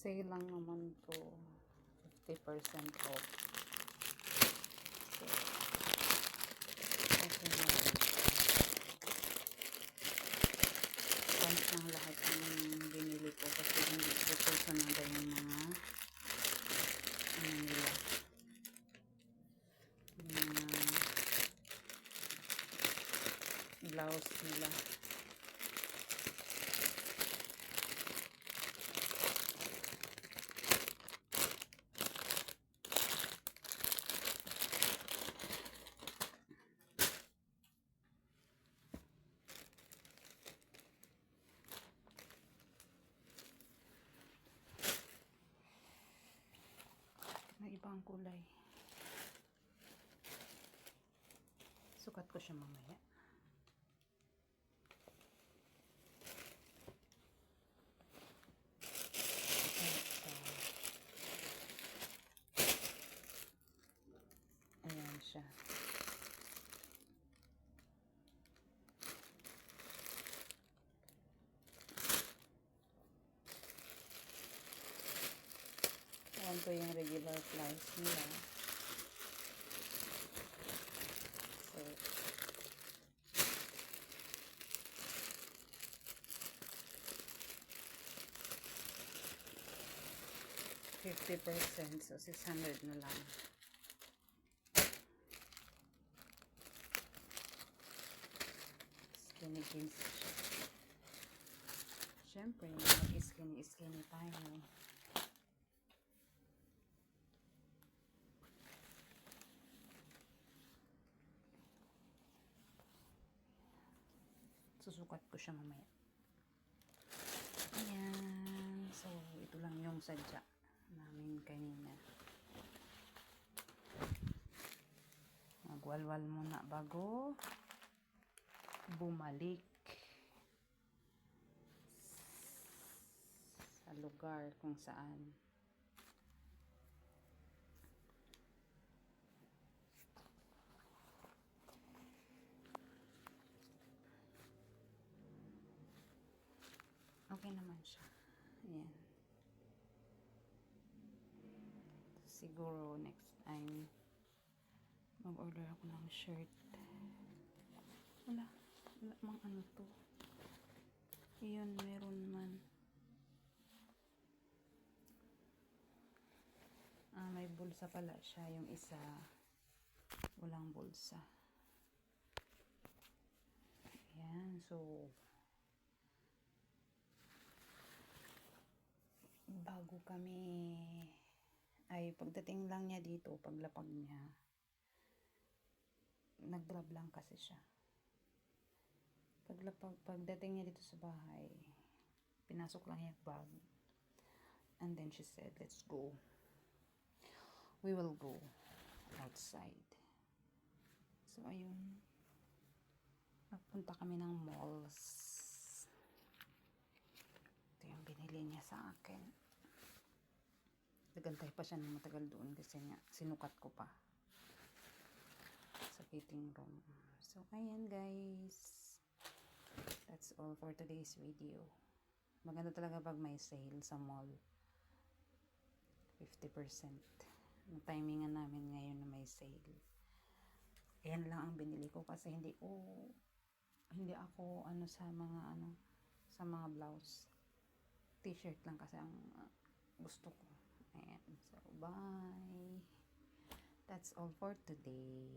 Sale lang naman to, 50% off. So, okay na rin. Bunch ng lahat ng binili ko kasi hindi ko personada yung mga ano nila, yung mga blouse nila. May ibang kulay. Sukat ko siya mamaya. Ayan siya. Ayan ko yung regular price nila. So, 50%. So, 600 na lang. Skinny jeans siya. Siyempre, mag-skinny tayo. Susukat ko siya mamaya. Ayan. So, ito lang yung sadya namin kanina. Magwalwal muna bago bumalik sa lugar kung saan okay naman siya. Ayan. Siguro next time mag-order ako ng shirt. Wala mang ano to. Ayun, meron man. May bulsa pala siya. Yung isa walang bulsa. Ayan, so bago kami pagdating lang niya dito, paglapag niya, nag-grab lang kasi siya. Pagdating niya dito sa bahay, pinasok lang yung bag, and then she said, let's go, we will go outside. So ayun, nagpunta kami ng malls. Ito yung binili niya sa akin. Nagantay pa siya ng matagal doon kasi nga sinukat ko pa sa fitting room. So ayan guys, that's all for today's video. Maganda talaga pag may sale sa mall, 50%. Ang timingan namin ngayon na may sale. Ayan lang ang binili ko kasi hindi ako sa mga blouse, t-shirt lang kasi ang gusto ko. Ayan, so bye. That's all for today.